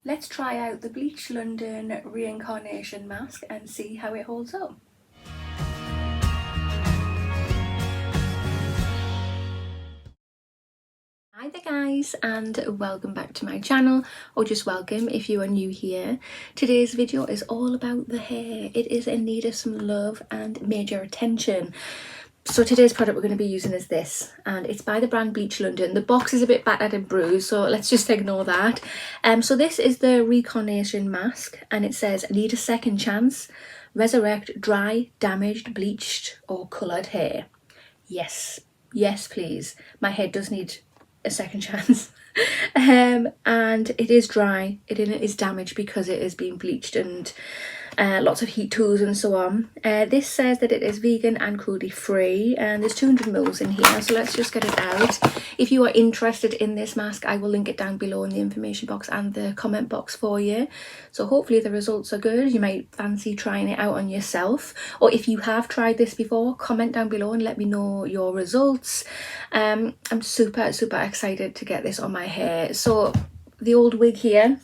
let's try out the Bleach London Reincarnation mask and see how it holds up. Hi there guys, and welcome back to my channel, or just welcome if you are new here. Today's video is all about the hair. It is in need of some love and major attention. So today's product we're going to be using is this, and it's by the brand Bleach London. The box is a bit battered and bruised, so let's just ignore that. So this is the Reincarnation mask, and it says need a second chance, resurrect dry, damaged, bleached or coloured hair. Yes please, my hair does need a second chance. And it is dry, it is damaged because it is being bleached and lots of heat tools and so on. This says that it is vegan and cruelty free, and there's 200 ml in here, so let's just get it out. If you are interested in this mask, I will link it down below in the information box and the comment box for you. So hopefully the results are good. You might fancy trying it out on yourself, or if you have tried this before, comment down below and let me know your results. I'm super excited to get this on my hair. So the old wig here,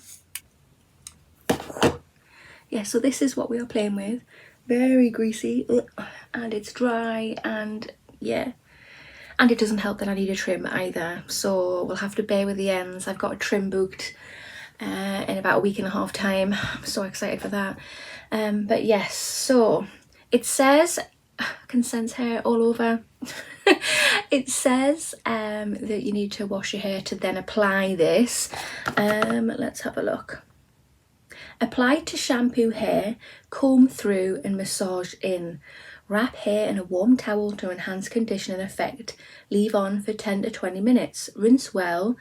yeah, so this is what we are playing with. Very greasy, and it's dry, and yeah, and it doesn't help that I need a trim either, so we'll have to bear with the ends. I've got a trim booked in about a week and a half time. I'm so excited for that. But yes, so it says, I can sense hair all over. It says that you need to wash your hair to then apply this. Let's have a look. Apply to shampoo hair, comb through and massage in. Wrap hair in a warm towel to enhance conditioning effect. Leave on for 10 to 20 minutes. Rinse well.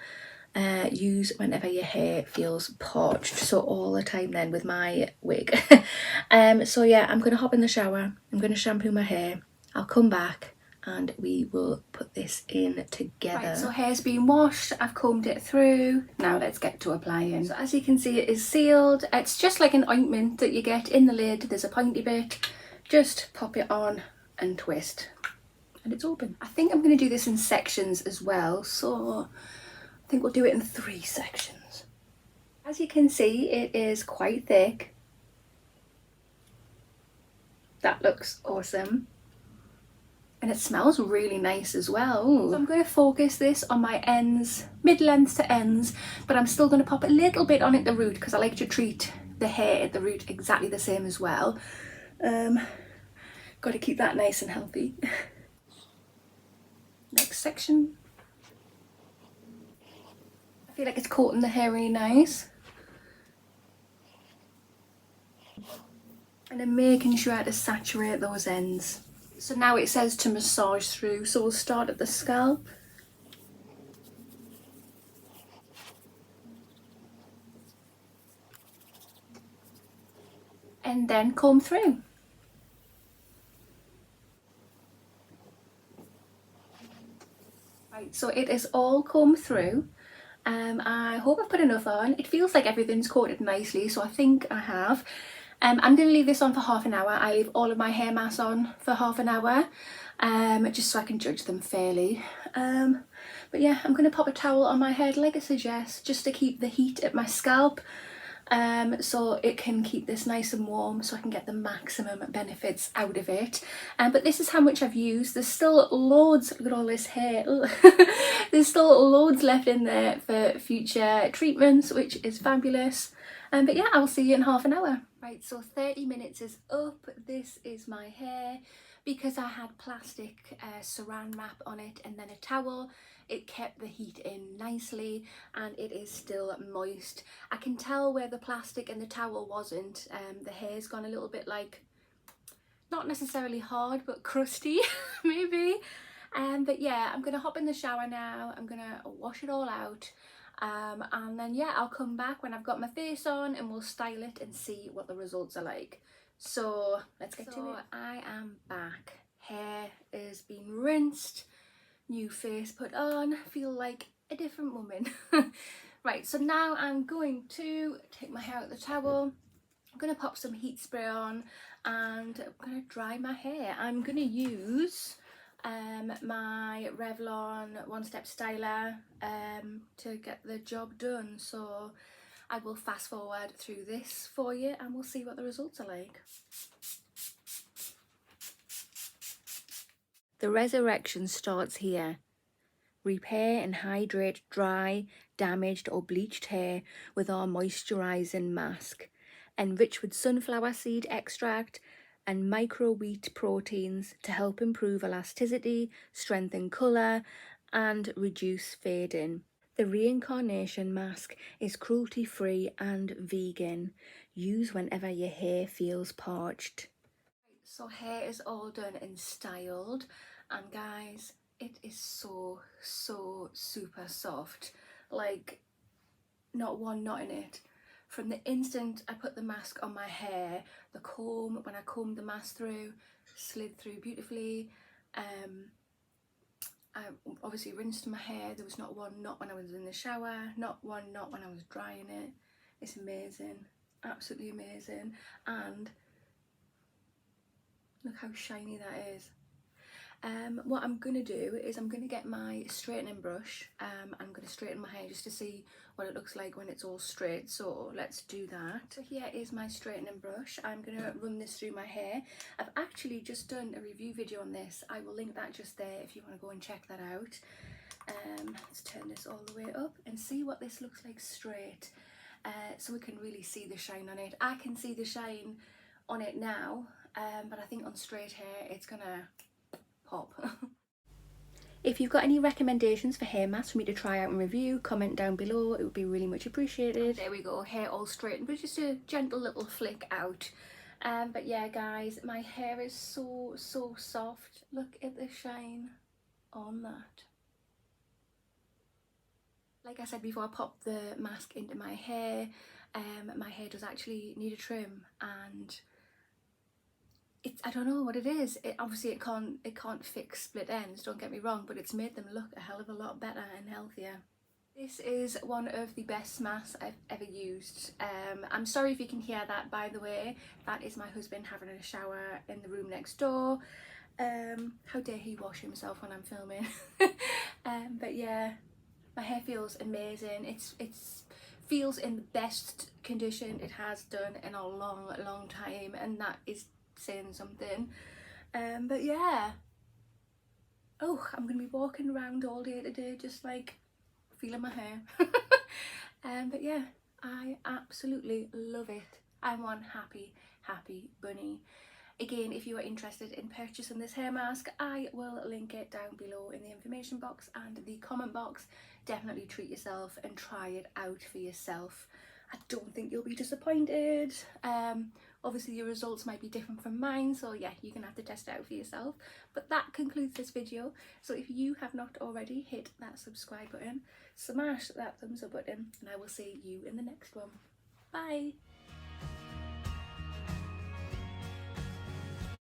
Use whenever your hair feels parched. So all the time then with my wig. So yeah, I'm going to hop in the shower. I'm going to shampoo my hair. I'll come back and we will put this in together. Right, so hair's been washed, I've combed it through. Now let's get to applying. So as you can see, it is sealed. It's just like an ointment that you get in the lid. There's a pointy bit. Just pop it on and twist, and it's open. I think I'm going to do this in sections as well, so I think we'll do it in 3 sections. As you can see, it is quite thick. That looks awesome. And it smells really nice as well. Ooh. So I'm going to focus this on my ends, mid-length to ends, but I'm still going to pop a little bit on at the root because I like to treat the hair at the root exactly the same as well. Got to keep that nice and healthy. Next section. I feel like it's coating the hair really nice. And then making sure to saturate those ends. So now it says to massage through, so we'll start at the scalp. And then comb through. Right, so it is all combed through. I hope I've put enough on. It feels like everything's coated nicely, so I think I have. I'm going to leave this on for half an hour. I leave all of my hair masks on for half an hour, just so I can judge them fairly. But yeah, I'm going to pop a towel on my head like I suggest, just to keep the heat at my scalp, so it can keep this nice and warm, so I can get the maximum benefits out of it. But this is how much I've used. There's still loads, look at all this hair. There's still loads left in there for future treatments, which is fabulous. But yeah, I'll see you in half an hour. Right, so 30 minutes is up. This is my hair. Because I had plastic saran wrap on it and then a towel, it kept the heat in nicely and it is still moist. I can tell where the plastic and the towel wasn't. The hair's gone a little bit like, not necessarily hard, but crusty, maybe. But yeah, I'm going to hop in the shower now. I'm going to wash it all out. And then yeah, I'll come back when I've got my face on and we'll style it and see what the results are like. So let's get to it. I am back. Hair is being rinsed, new face put on, feel like a different woman. Right, so now I'm going to take my hair out of the towel. I'm going to pop some heat spray on and I'm going to dry my hair. I'm going to use my Revlon one step styler to get the job done. So I will fast forward through this for you and we'll see what the results are like. The resurrection starts here. Repair and hydrate dry, damaged or bleached hair with our moisturising mask. Enriched with sunflower seed extract and micro wheat proteins to help improve elasticity, strengthen colour and reduce fading. The Reincarnation mask is cruelty-free and vegan. Use whenever your hair feels parched. So hair is all done and styled, and guys, it is so super soft. Like, not one knot in it. From the instant I put the mask on my hair, the comb, when I combed the mask through, slid through beautifully. I obviously rinsed my hair. There was not one knot when I was in the shower, not one knot when I was drying it. It's amazing, absolutely amazing. And look how shiny that is. What I'm going to do is I'm going to get my straightening brush. I'm going to straighten my hair just to see what it looks like when it's all straight. So let's do that. So here is my straightening brush. I'm going to run this through my hair. I've actually just done a review video on this. I will link that just there if you want to go and check that out. Let's turn this all the way up and see what this looks like straight. So we can really see the shine on it. I can see the shine on it now, but I think on straight hair it's gonna pop. If you've got any recommendations for hair masks for me to try out and review, comment down below. It would be really much appreciated. There we go, hair all straightened, but just a gentle little flick out. But yeah guys, my hair is so soft. Look at the shine on that. Like I said before, I popped the mask into my hair does actually need a trim, and I don't know what it is. Obviously it can't fix split ends, don't get me wrong, but it's made them look a hell of a lot better and healthier. This is one of the best masks I've ever used. I'm sorry if you can hear that, by the way. That is my husband having a shower in the room next door. How dare he wash himself when I'm filming. But yeah, my hair feels amazing. It's feels in the best condition it has done in a long time, and that is saying something. But yeah, oh, I'm gonna be walking around all day today just like feeling my hair. But yeah, I absolutely love it. I'm one happy bunny. Again, if you are interested in purchasing this hair mask, I will link it down below in the information box and the comment box. Definitely treat yourself and try it out for yourself. I don't think you'll be disappointed. Obviously your results might be different from mine, so yeah, you're gonna have to test it out for yourself. But that concludes this video. So if you have not already, hit that subscribe button, smash that thumbs up button, and I will see you in the next one. Bye.